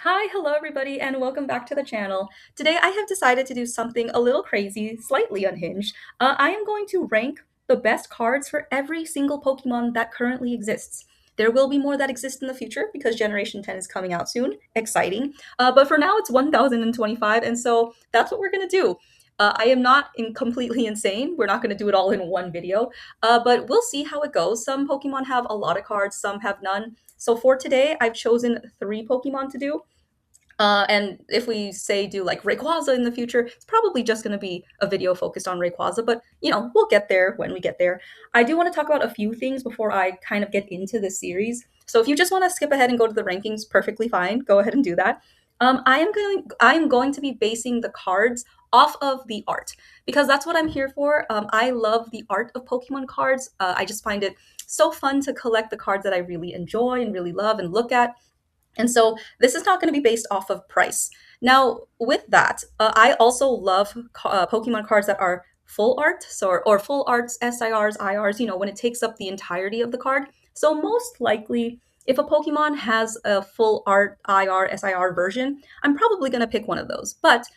Hi, hello everybody, and welcome back to the channel. Today I have decided to do something a little crazy, slightly unhinged. I am going to rank the best cards for every single Pokemon that currently exists. There will be more that exist in the future because Generation 10 is coming out soon. Exciting. But for now, it's 1025, and so that's what we're going to do. I am not completely insane. We're not going to do it all in one video, but we'll see how it goes. Some Pokemon have a lot of cards, some have none. So for today, I've chosen three Pokemon to do. And if we say do like Rayquaza in the future, it's probably just going to be a video focused on Rayquaza, but we'll get there when we get there. I do want to talk about a few things before I kind of get into the series. So if you just want to skip ahead and go to the rankings, perfectly fine. Go ahead and do that. I am going to be basing the cards off of the art because that's what I'm here for. I love the art of Pokemon cards. I just find it so fun to collect the cards that I really enjoy and really love and look at. And so this is not going to be based off of price. Now, with that, I also love Pokemon cards that are full art, or full arts, SIRs, IRs, when it takes up the entirety of the card. So most likely, if a Pokemon has a full art, IR, SIR version, I'm probably going to pick one of those. But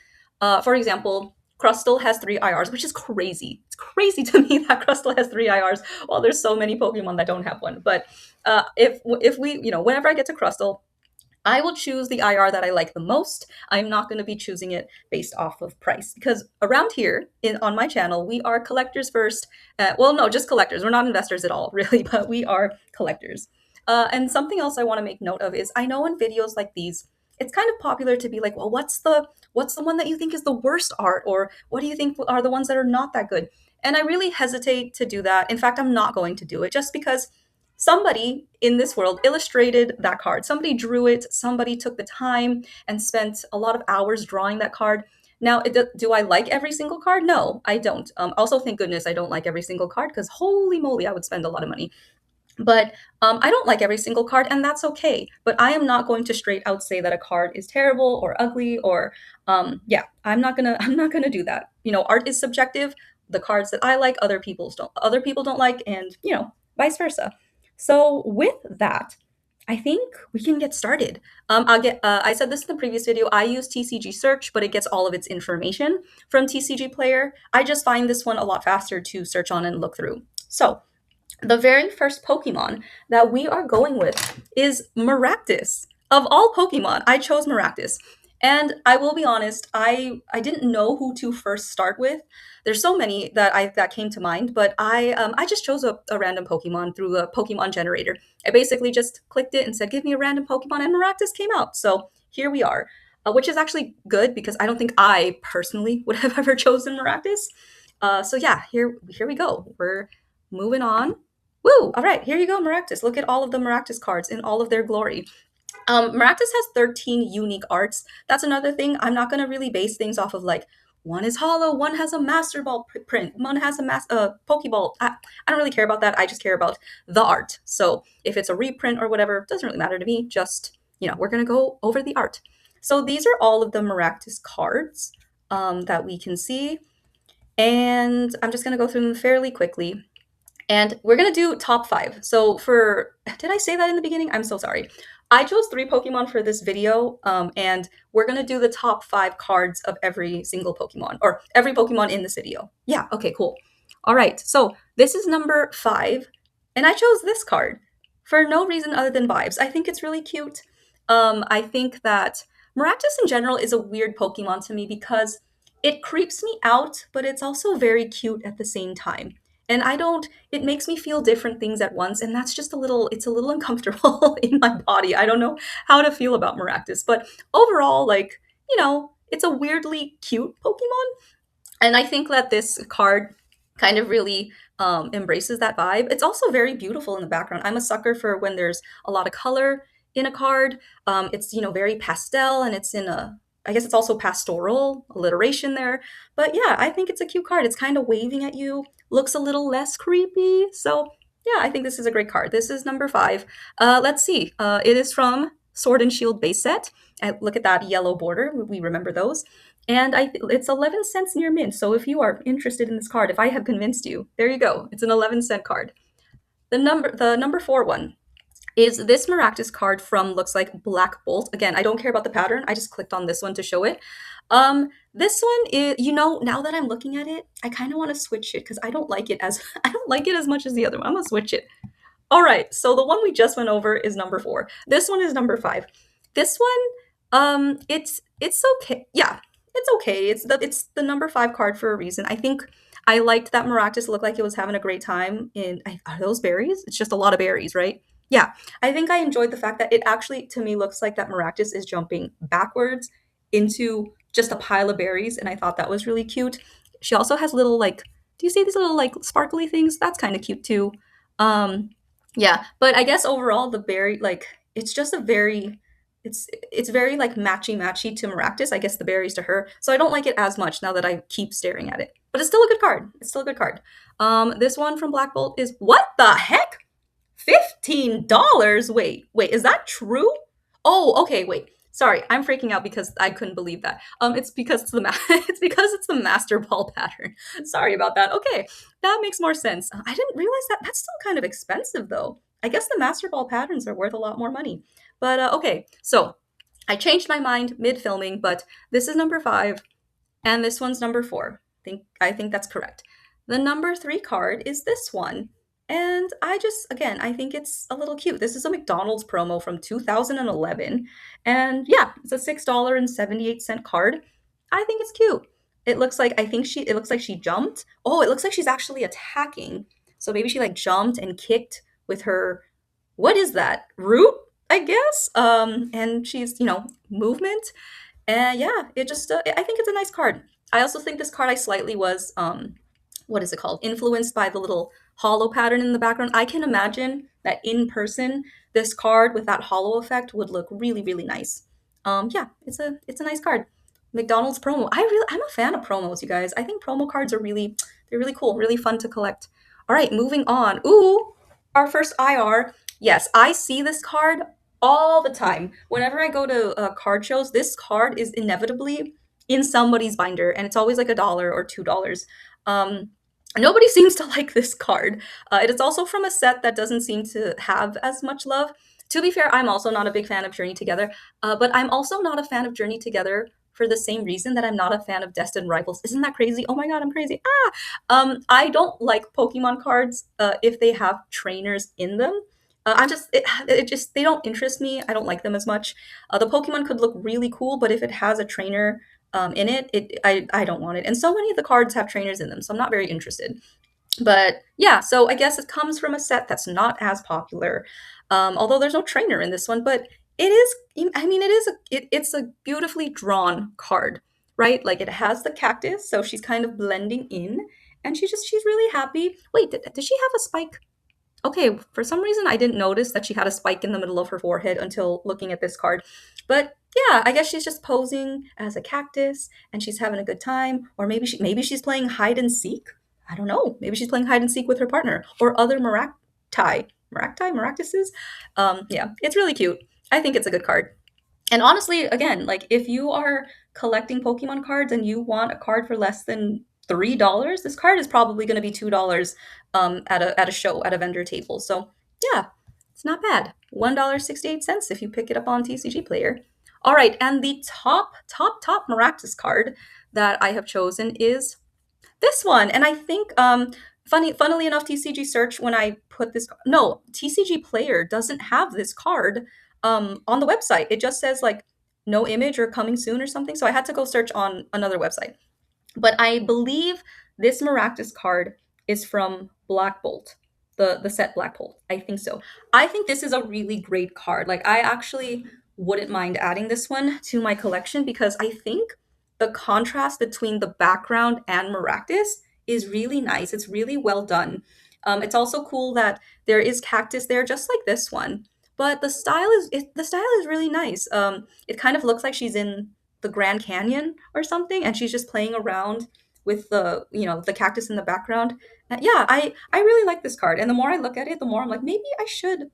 for example, Crustle has three IRs, which is crazy. It's crazy to me that Crustle has three IRs while there's so many Pokemon that don't have one. But if we, whenever I get to Crustle, I will choose the IR that I like the most. I'm not going to be choosing it based off of price because around here on my channel, we are collectors first. Well, no, just collectors. We're not investors at all, really, but we are collectors. And something else I want to make note of is I know in videos like these, it's kind of popular to be like, well, what's the one that you think is the worst art, or what do you think are the ones that are not that good? And I really hesitate to do that. In fact, I'm not going to do it just because somebody in this world illustrated that card. Somebody drew it, somebody took the time and spent a lot of hours drawing that card. Now, do I like every single card? No, I don't. Also, thank goodness I don't like every single card because holy moly, I would spend a lot of money. But I don't like every single card, and that's okay. But I am not going to straight out say that a card is terrible or ugly or yeah, I'm not gonna do that. Art is subjective. The cards that I like, other people don't like, and vice versa. So with that, I think we can get started. I said this in the previous video. I use TCG Search, but it gets all of its information from TCG Player. I just find this one a lot faster to search on and look through. So the very first Pokemon that we are going with is Maractus. Of all Pokemon, I chose Maractus. And I will be honest, I didn't know who to first start with. There's so many that came to mind, but I just chose a random Pokemon through a Pokemon generator. I basically just clicked it and said, "Give me a random Pokemon," and Maractus came out. So here we are, which is actually good because I don't think I personally would have ever chosen Maractus. So yeah, here we go. We're moving on. Woo! All right, here you go, Maractus. Look at all of the Maractus cards in all of their glory. Maractus has 13 unique arts. That's another thing. I'm not going to really base things off of like, one is hollow, one has a Master Ball print, one has a Pokeball. I don't really care about that. I just care about the art. So if it's a reprint or whatever, doesn't really matter to me. Just, we're going to go over the art. So these are all of the Maractus cards that we can see. And I'm just going to go through them fairly quickly. And we're gonna do top five. So did I say that in the beginning? I'm so sorry. I chose three Pokemon for this video, and we're gonna do the top five cards of every single Pokemon, or every Pokemon in this video. Yeah, okay, cool. All right, so this is number 5, and I chose this card for no reason other than vibes. I think it's really cute. I think that Maractus in general is a weird Pokemon to me because it creeps me out, but it's also very cute at the same time. And it makes me feel different things at once, and that's just it's a little uncomfortable in my body. I don't know how to feel about Maractus, but overall, like, it's a weirdly cute Pokemon. And I think that this card kind of really embraces that vibe. It's also very beautiful in the background. I'm a sucker for when there's a lot of color in a card. It's, very pastel, and I guess it's also pastoral alliteration there. But yeah, I think it's a cute card. It's kind of waving at you, looks a little less creepy. So yeah, I think this is a great card. This is number 5. Let's see. It is from Sword and Shield base set. Look at that yellow border. We remember those. And it's 11 cents near mint. So if you are interested in this card, if I have convinced you, there you go. It's an 11-cent card. The number 4 one. is this Maractus card from, looks like, Black Bolt. Again, I don't care about the pattern. I just clicked on this one to show it. This one is, now that I'm looking at it, I kind of want to switch it because I don't like it as I don't like it as much as the other one. I'm gonna switch it. All right, so the one we just went over is number 4. This one is number 5. This one, it's okay. Yeah, it's okay. It's the number 5 card for a reason. I think I liked that Maractus looked like it was having a great time in, are those berries? It's just a lot of berries, right? Yeah, I think I enjoyed the fact that it actually, to me, looks like that Maractus is jumping backwards into just a pile of berries, and I thought that was really cute. She also has little, like, do you see these little, like, sparkly things? That's kind of cute too. Um, yeah, but I guess overall the berry, like, it's just a very, it's very like matchy matchy to Maractus. I guess the berries to her. So I don't like it as much now that I keep staring at it. But it's still a good card. It's still a good card. This one from Black Bolt is, what the heck? $15? Wait, is that true? Oh, okay, wait. Sorry, I'm freaking out because I couldn't believe that. It's because it's because it's the Master Ball pattern. Sorry about that. Okay, that makes more sense. I didn't realize that. That's still kind of expensive though. I guess the Master Ball patterns are worth a lot more money. But okay, so I changed my mind mid filming, but this is number 5, and this one's number 4. I think that's correct. The number 3 card is this one. And I think it's a little cute. This is a McDonald's promo from 2011. And yeah, it's a $6.78 card. I think it's cute. It looks like she jumped. Oh, it looks like she's actually attacking. So maybe she like jumped and kicked with her, what is that? Root, I guess. And she's, movement. And yeah, I think it's a nice card. I also think this card I slightly was what is it called? Influenced by the little hollow pattern in the background. I can imagine that in person, this card with that hollow effect would look really, really nice. Yeah, it's a nice card. McDonald's promo. I'm a fan of promos, you guys. I think promo cards are they're really cool, really fun to collect. All right, moving on. Ooh, our first IR. Yes, I see this card all the time. Whenever I go to card shows, this card is inevitably in somebody's binder, and it's always like $1 or $2. Um, Nobody seems to like this card. It is also from a set that doesn't seem to have as much love. To be fair, I'm also not a big fan of Journey Together, but I'm also not a fan of Journey Together for the same reason that I'm not a fan of Destined Rivals. Isn't that crazy? Oh my god, I'm crazy. I don't like Pokemon cards if they have trainers in them. It just they don't interest me. I don't like them as much. The Pokemon could look really cool, but if it has a trainer in I don't want it. And so many of the cards have trainers in them, so I'm not very interested. But yeah, so I guess it comes from a set that's not as popular. Although there's no trainer in this one, but it is. I mean, it's a beautifully drawn card, right? Like it has the cactus, so she's kind of blending in, and she's really happy. Wait, does she have a spike? Okay, for some reason I didn't notice that she had a spike in the middle of her forehead until looking at this card. But yeah, I guess she's just posing as a cactus and she's having a good time. Or maybe she's playing hide and seek. I don't know. Maybe she's playing hide and seek with her partner or other Maractuses. Yeah, it's really cute. I think it's a good card. And honestly, again, like if you are collecting Pokemon cards and you want a card for less than $3, this card is probably going to be $2 at a show at a vendor table. So yeah, it's not bad. $1.68 if you pick it up on TCG Player. All right, and the top Maractus card that I have chosen is this one. And I think funnily enough, TCG Search, when I put this, no, TCG Player doesn't have this card on the website. It just says like no image or coming soon or something. So I had to go search on another website. But I believe this Maractus card is from Black Bolt, the set Black Bolt. I think so. I think this is a really great card. Like I actually wouldn't mind adding this one to my collection because I think the contrast between the background and Maractus is really nice. It's really well done. It's also cool that there is cactus there, just like this one. But the style is really nice. It kind of looks like she's in the Grand Canyon or something, and she's just playing around with the cactus in the background. Yeah, I really like this card, and the more I look at it, the more I'm like, maybe I should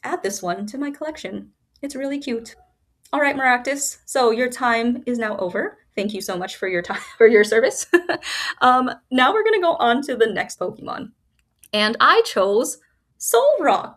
add this one to my collection. It's really cute. All right, Maractus. So your time is now over. Thank you so much for your time for your service. Now we're gonna go on to the next Pokemon, and I chose Solrock.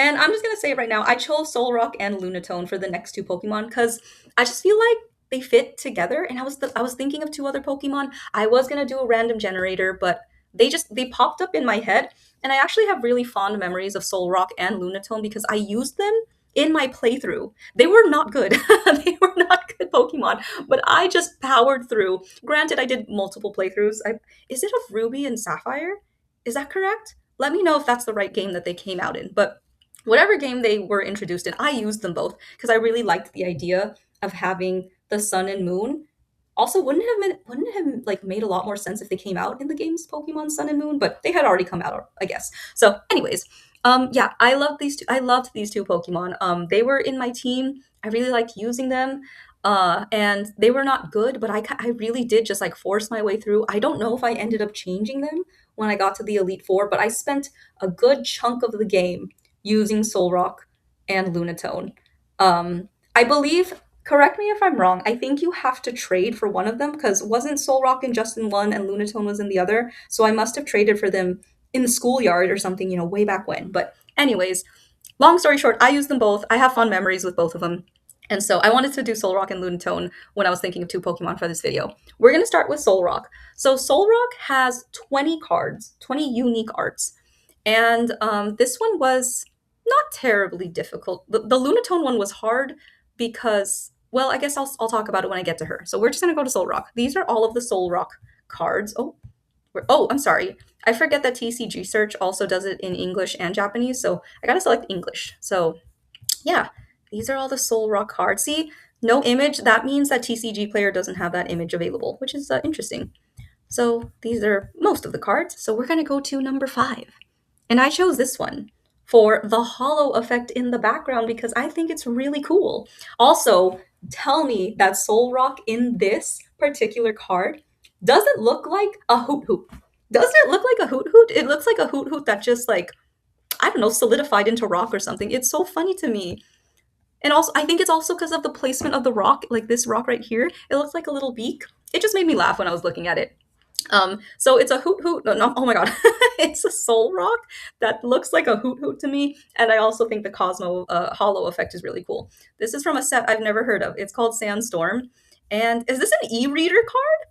And I'm just gonna say it right now, I chose Solrock and Lunatone for the next two Pokemon because I just feel like they fit together. And I was thinking of two other Pokemon. I was gonna do a random generator, but they popped up in my head, and I actually have really fond memories of Solrock and Lunatone because I used them in my playthrough. They were not good. They were not good Pokemon, but I just powered through. Granted, I did multiple playthroughs. Is it of Ruby and Sapphire? Is that correct? Let me know if that's the right game that they came out in. But whatever game they were introduced in, I used them both because I really liked the idea of having the sun and moon. Also, wouldn't it have like made a lot more sense if they came out in the games Pokemon Sun and Moon? But they had already come out, I guess. So, anyways, yeah, I love these two. I loved these two Pokemon. They were in my team. I really liked using them. And they were not good, but I really did just like force my way through. I don't know if I ended up changing them when I got to the Elite Four, but I spent a good chunk of the game using Solrock and Lunatone. I believe, correct me if I'm wrong, I think you have to trade for one of them because wasn't Solrock in just in one and Lunatone was in the other? So I must have traded for them in the schoolyard or something, way back when. But, anyways, long story short, I use them both. I have fond memories with both of them. And so I wanted to do Solrock and Lunatone when I was thinking of two Pokemon for this video. We're going to start with Solrock. So Solrock has 20 cards, 20 unique arts. And this one was not terribly difficult. The Lunatone one was hard because, well, I guess I'll talk about it when I get to her. So we're just going to go to Solrock. These are all of the Solrock cards. Oh, I'm sorry. I forget that TCG Search also does it in English and Japanese, so I gotta select English. So yeah, these are all the Solrock cards. See, no image. That means that TCG Player doesn't have that image available, which is interesting. So these are most of the cards. So we're gonna go to number 5. And I chose this one for the hollow effect in the background because I think it's really cool. Also, tell me that Solrock in this particular card doesn't look like a hoot hoot. Doesn't it look like a hoot hoot? It looks like a hoot hoot that just like, I don't know, solidified into rock or something. It's so funny to me. And also, I think it's also because of the placement of the rock, like this rock right here. It looks like a little beak. It just made me laugh when I was looking at it. So it's a hoot hoot. No, no, oh my god, it's a soul rock that looks like a hoot hoot to me. And I also think the Cosmo Hollow effect is really cool. This is from a set I've never heard of. It's called Sandstorm. And is this an e-reader card?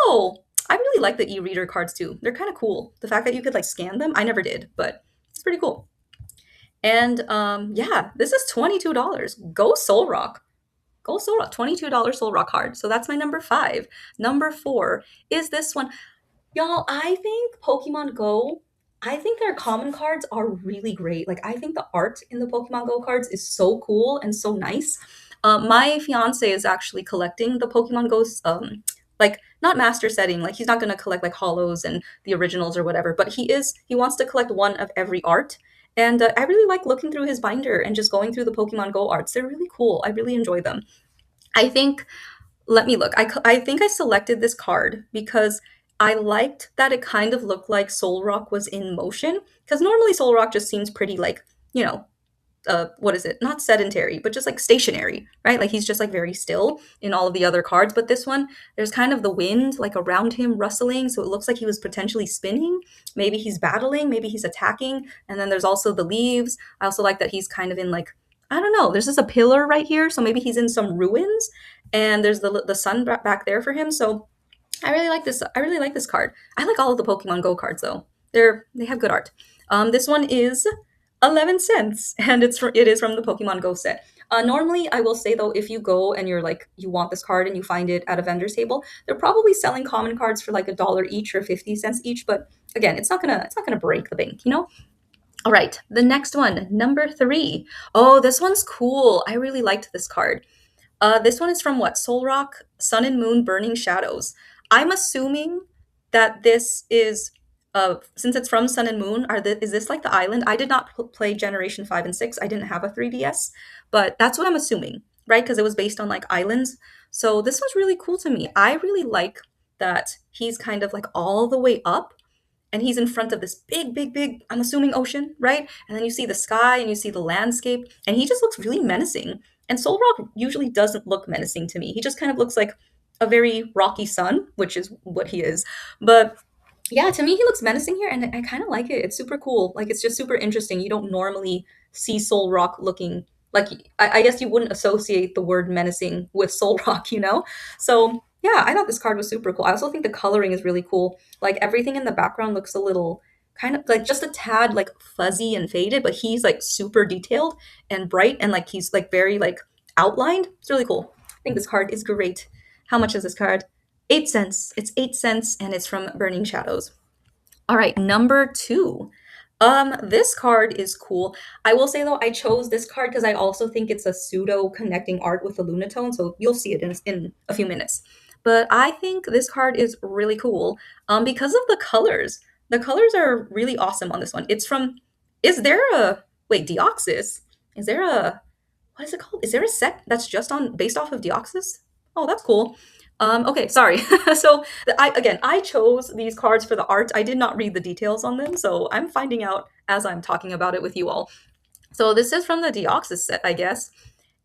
Oh, I really like the e-reader cards too. They're kind of cool. The fact that you could like scan them, I never did, but it's pretty cool. And yeah, this is $22. Go Soul Rock. Go Soul Rock. $22 Soul Rock card. So that's my number 5. Number 4 is this one. Y'all, I think Pokemon Go, I think their common cards are really great. Like, I think the art in the Pokemon Go cards is so cool and so nice. My fiance is actually collecting the Pokemon Go's, like, not master setting. Like, he's not going to collect, like, hollows and the originals or whatever, but he wants to collect one of every art. And I really like looking through his binder and just going through the Pokemon Go arts. They're really cool. I really enjoy them. I think let me look. I think I selected this card because I liked that it kind of looked like Solrock was in motion. Because normally Solrock just seems pretty like, you know, what is it? Not sedentary, but just like stationary, right? Like he's just like very still in all of the other cards. But this one, there's kind of the wind like around him rustling. So it looks like he was potentially spinning. Maybe he's battling, maybe he's attacking. And then there's also the leaves. I also like that he's kind of in like, I don't know, there's just a pillar right here. So maybe he's in some ruins and there's the sun back there for him. So I really like this. I really like this card. I like all of the Pokemon Go cards though. They have good art. This one is 11 cents, and it is from the Pokemon Go set. Normally, I will say though, if you go and you're like you want this card and you find it at a vendor's table, they're probably selling common cards for like $1 each or 50 cents each. But again, it's not gonna break the bank, you know. All right, the next one, number 3. Oh, this one's cool. I really liked this card. This one is from what? Solrock, Sun and Moon, Burning Shadows. I'm assuming that this is, since it's from Sun and Moon, is this like the island? I did not play Generation 5 and 6. I didn't have a 3DS, but that's what I'm assuming, right? Because it was based on like islands. So this one's really cool to me. I really like that he's kind of like all the way up and he's in front of this big, big, big, I'm assuming ocean, right? And then you see the sky and you see the landscape, and he just looks really menacing. And Solrock usually doesn't look menacing to me. He just kind of looks like a very rocky sun, which is what he is. But yeah, to me, he looks menacing here, and I kind of like it. It's super cool. Like, it's just super interesting. You don't normally see Solrock looking like, I guess you wouldn't associate the word menacing with Solrock, you know? So yeah, I thought this card was super cool. I also think the coloring is really cool. Like everything in the background looks a little kind of like just a tad like fuzzy and faded, but he's like super detailed and bright and like he's like very like outlined. It's really cool. I think this card is great. How much is this card? 8 cents. It's 8 cents and it's from Burning Shadows. All right, number two. This card is cool. I will say though, I chose this card because I also think it's a pseudo connecting art with the Lunatone, so you'll see it in a few minutes. But I think this card is really cool because of the colors. The colors are really awesome on this one. It's from, is there a, wait, Deoxys? Is there a, what is it called? Is there a set that's just on based off of Deoxys? Oh, that's cool. Okay, sorry. So I chose these cards for the art. I did not read the details on them, so I'm finding out as I'm talking about it with you all. So this is from the Deoxys set, I guess.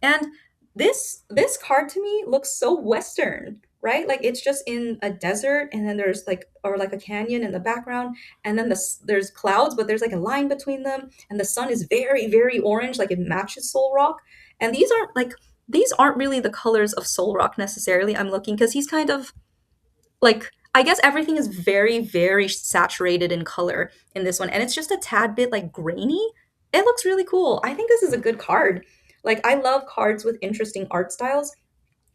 And this card to me looks so Western, right? Like it's just in a desert, and then there's like or like a canyon in the background, and then there's clouds, but there's like a line between them, and the sun is very very orange, like it matches Soul Rock. And these aren't really the colors of Soul Rock necessarily. I'm looking because he's kind of like I guess everything is very, very saturated in color in this one, and it's just a tad bit like grainy. It looks really cool. I think this is a good card. Like I love cards with interesting art styles,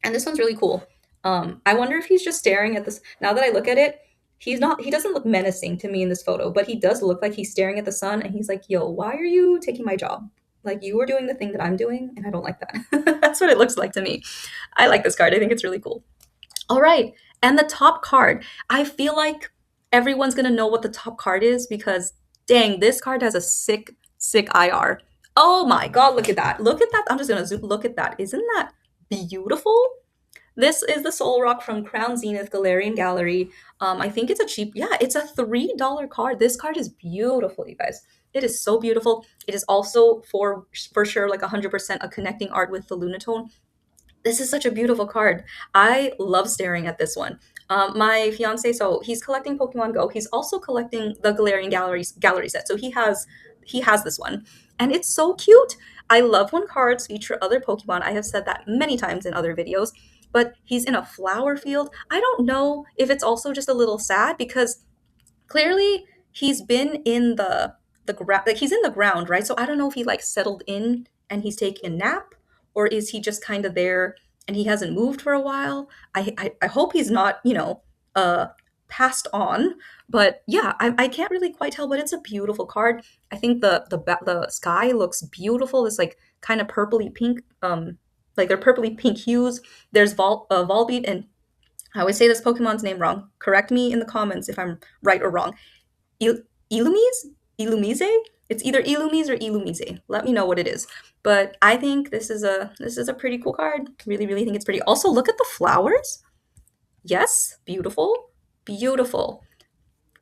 and this one's really cool. I wonder if he's just staring at this. Now that I look at it, he's not. He doesn't look menacing to me in this photo, but he does look like he's staring at the sun, and he's like, "Yo, why are you taking my job? Like you were doing the thing that I'm doing, and I don't like that." That's what it looks like to me. I like this card. I think it's really cool. All right. And the top card. I feel like everyone's going to know what the top card is because dang, this card has a sick, sick IR. Oh my God, look at that. Look at that. I'm just going to zoom. Look at that. Isn't that beautiful? This is the Soul Rock from Crown Zenith Galarian Gallery. I think it's a cheap, yeah, it's a $3 card. This card is beautiful, you guys. It is so beautiful. It is also for sure like 100% a connecting art with the Lunatone. This is such a beautiful card. I love staring at this one. My fiance, so he's collecting Pokemon Go. He's also collecting the Galarian gallery set. So he has this one, and it's so cute. I love when cards feature other Pokemon. I have said that many times in other videos. But he's in a flower field. I don't know if it's also just a little sad because clearly he's been in the ground, like he's in the ground, right? So I don't know if he like settled in and he's taking a nap, or is he just kind of there and he hasn't moved for a while. I hope he's not, uh passed on. But yeah, I can't really quite tell, but it's a beautiful card. I think the sky looks beautiful. It's like kind of purpley pink, like they're purpley pink hues. There's Volbeat, and I always say this Pokemon's name wrong. Correct me in the comments if I'm right or wrong. Illumise? Illumise? It's either Illumise or Illumise. Let me know what it is. But I think this is a pretty cool card. Really, really think it's pretty. Also, look at the flowers. Yes, beautiful. Beautiful.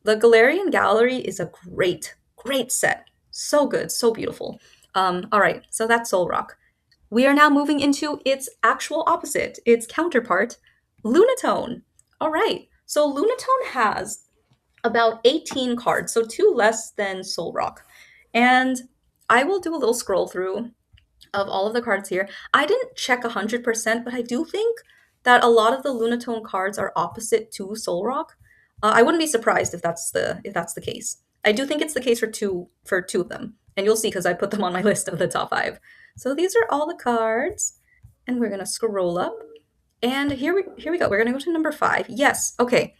The Galarian Gallery is a great, great set. So good, so beautiful. All right, so that's Soul Rock. We are now moving into its actual opposite, its counterpart, Lunatone. All right, so Lunatone has about 18 cards, so two less than Soul Rock. And I will do a little scroll through of all of the cards here. I didn't check 100%, but I do think that a lot of the Lunatone cards are opposite to Soul Rock. I wouldn't be surprised if that's the case. I do think it's the case for two of them, and you'll see because I put them on my list of the top five. So these are all the cards, and we're gonna scroll up, and here we go. We're gonna go to number five. Yes, okay.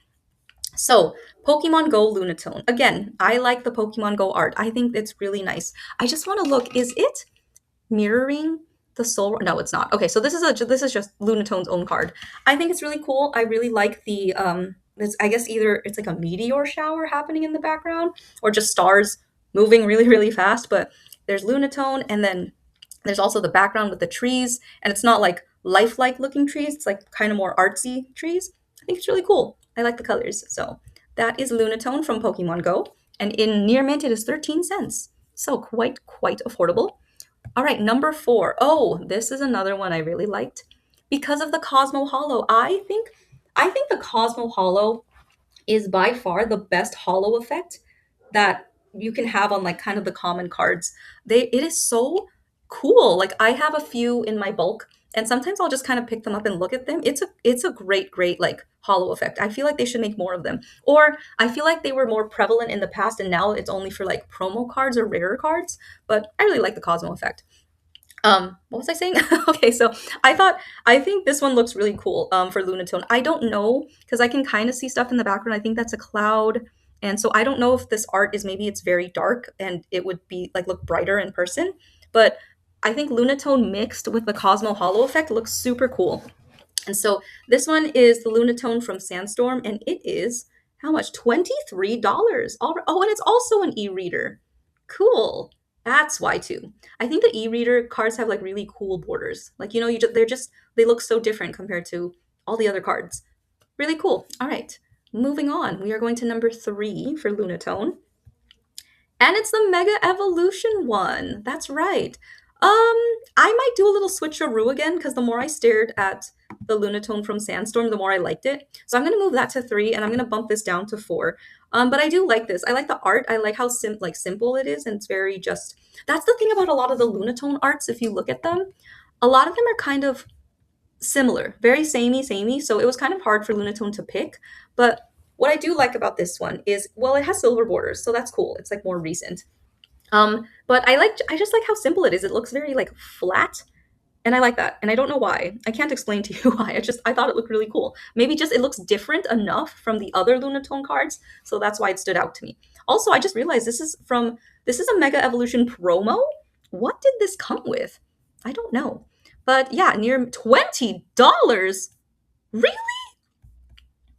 So, Pokemon Go Lunatone. Again, I like the Pokemon Go art. I think it's really nice. I just want to look. Is it mirroring the Soul? No, it's not. Okay, so this is just Lunatone's own card. I think it's really cool. I really like the It's, I guess either it's like a meteor shower happening in the background or just stars moving really really fast. But there's Lunatone, and then there's also the background with the trees, and it's not like lifelike looking trees. It's like kind of more artsy trees. I think it's really cool. I like the colors. So that is Lunatone from Pokemon Go. And in near mint, it is 13 cents. So quite affordable. All right, number four. Oh, this is another one I really liked because of the Cosmo Hollow. I think the Cosmo Hollow is by far the best hollow effect that you can have on like kind of the common cards. It is so cool. Like I have a few in my bulk, and sometimes I'll just kind of pick them up and look at them. It's a great like hollow effect. I feel like they should make more of them. Or I feel like they were more prevalent in the past and now it's only for like promo cards or rarer cards, but I really like the Cosmo effect. What was I saying? Okay, so I think this one looks really cool for Lunatone. I don't know because I can kind of see stuff in the background. I think that's a cloud, and so I don't know if this art is, maybe it's very dark and it would be like look brighter in person. But I think Lunatone mixed with the Cosmo Hollow effect looks super cool. And so this one is the Lunatone from Sandstorm, and it is how much? $23. Oh, and it's also an e-reader. Cool. That's why too. I think the e-reader cards have like really cool borders. Like they're just they look so different compared to all the other cards. Really cool. All right, moving on. We are going to number 3 for Lunatone. And it's the Mega Evolution one. That's right. I might do a little switcheroo again because the more I stared at the Lunatone from Sandstorm, the more I liked it. So I'm gonna move that to 3, and I'm gonna bump this down to 4. But I do like this. I like the art. I like how simple it is, and it's very just. That's the thing about a lot of the Lunatone arts. If you look at them, a lot of them are kind of similar, very samey. So it was kind of hard for Lunatone to pick. But what I do like about this one is, well, it has silver borders, so that's cool. It's like more recent. But I just like how simple it is. It looks very like flat, and I like that. And I don't know why. I can't explain to you why. I thought it looked really cool. Maybe just it looks different enough from the other Lunatone cards, so that's why it stood out to me. Also, I just realized this is a Mega Evolution promo. What did this come with? I don't know. But yeah, near $20. Really?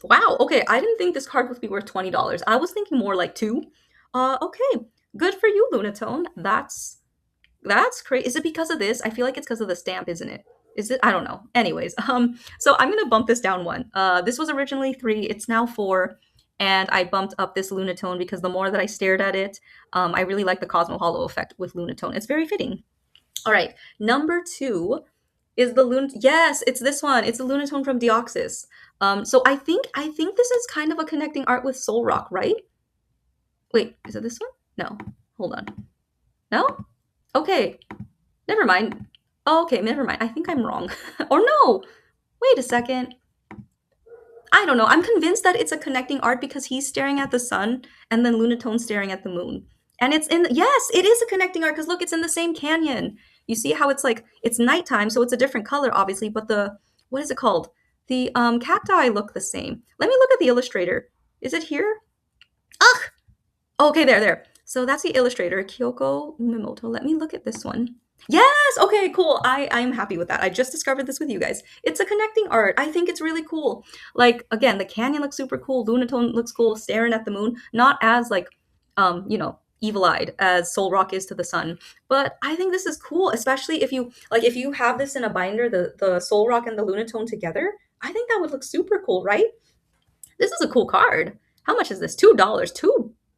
Wow. Okay, I didn't think this card would be worth $20. I was thinking more like 2. Okay. Good for you, Lunatone. That's crazy. Is it because of this? I feel like it's because of the stamp, isn't it? Is it? I don't know. Anyways, so I'm gonna bump this down 1. This was originally 3. It's now 4, and I bumped up this Lunatone because the more that I stared at it, I really like the Cosmo Hollow effect with Lunatone. It's very fitting. All right, number 2 is the Lun. Yes, it's this one. It's the Lunatone from Deoxys. So I think this is kind of a connecting art with Solrock, right? Wait, is it this one? No. Hold on. No? Okay. Never mind. Oh, okay, never mind. I think I'm wrong. Or no. Wait a second. I don't know. I'm convinced that it's a connecting art because he's staring at the sun and then Lunatone's staring at the moon. And it's in yes, it is a connecting art because look, it's in the same canyon. You see how it's like it's nighttime, so it's a different color, obviously, but the what is it called? The cacti look the same. Let me look at the illustrator. Is it here? Ugh! Okay, there. So that's the illustrator, Kyoko Umemoto. Let me look at this one. Yes. Okay. Cool. I'm happy with that. I just discovered this with you guys. It's a connecting art. I think it's really cool. Like again, the canyon looks super cool. Lunatone looks cool, staring at the moon. Not as like, evil-eyed as Soul Rock is to the sun. But I think this is cool, especially if you have this in a binder, the Soul Rock and the Lunatone together. I think that would look super cool, right? This is a cool card. How much is this? $2.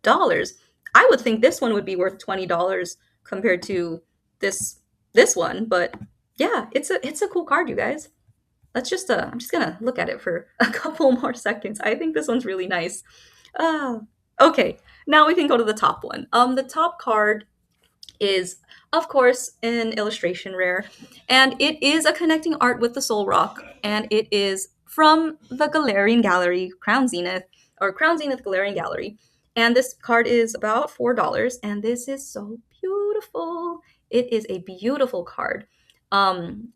$2. I would think this one would be worth $20 compared to this this one, but yeah, it's a cool card, you guys. Let's just I'm just gonna look at it for a couple more seconds. I think this one's really nice. Uh, okay, now we can go to the top one. The top card is, of course, an illustration rare, and it is a connecting art with the Soul Rock, and it is from the Galarian Gallery, Crown Zenith, or Crown Zenith Galarian Gallery. And this card is about $4, and this is so beautiful. It is a beautiful card.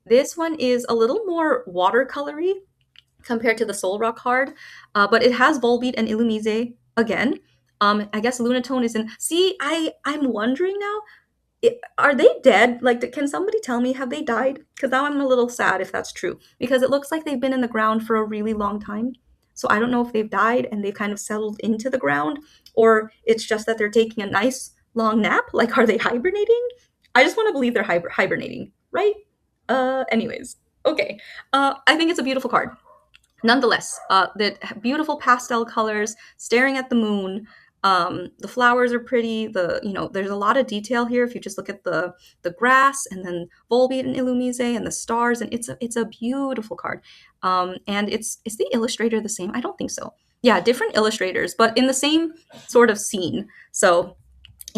This one is a little more watercolory compared to the Soul Rock card, but it has Volbeat and Illumise again. I guess Lunatone is in. See, I'm wondering now, are they dead? Like, can somebody tell me, have they died? Because now I'm a little sad if that's true. Because it looks like they've been in the ground for a really long time. So I don't know if they've died and they've kind of settled into the ground, or it's just that they're taking a nice long nap. Like, are they hibernating? I just want to believe they're hibernating, right? Anyways, okay. I think it's a beautiful card. Nonetheless, the beautiful pastel colors, staring at the moon. The flowers are pretty. There's a lot of detail here. If you just look at the grass and then Volbeat and Illumise and the stars, and it's a beautiful card. And is the illustrator the same? I don't think so. Yeah, different illustrators, but in the same sort of scene. So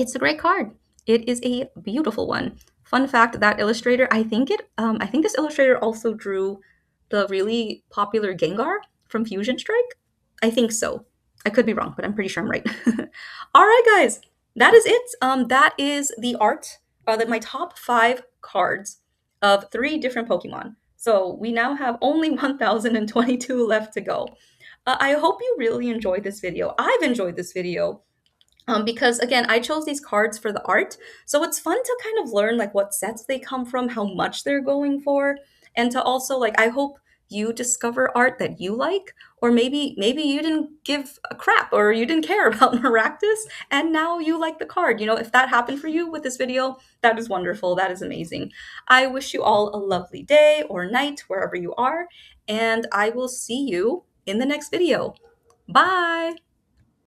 It's a great card. It is a beautiful one. Fun fact: that illustrator, I think this illustrator also drew the really popular Gengar from Fusion Strike. I think so. I could be wrong, but I'm pretty sure I'm right. All right, guys, that is it. That is the art. That my top 5 cards of 3 different Pokemon. So we now have only 1,022 left to go. I hope you really enjoyed this video. I've enjoyed this video because again, I chose these cards for the art, so it's fun to kind of learn like what sets they come from, how much they're going for, and to also like I hope you discover art that you like, or maybe you didn't give a crap or you didn't care about Maractus and now you like the card. You know, if that happened for you with this video, that is wonderful. That is amazing. I wish you all a lovely day or night wherever you are, and I will see you in the next video. Bye.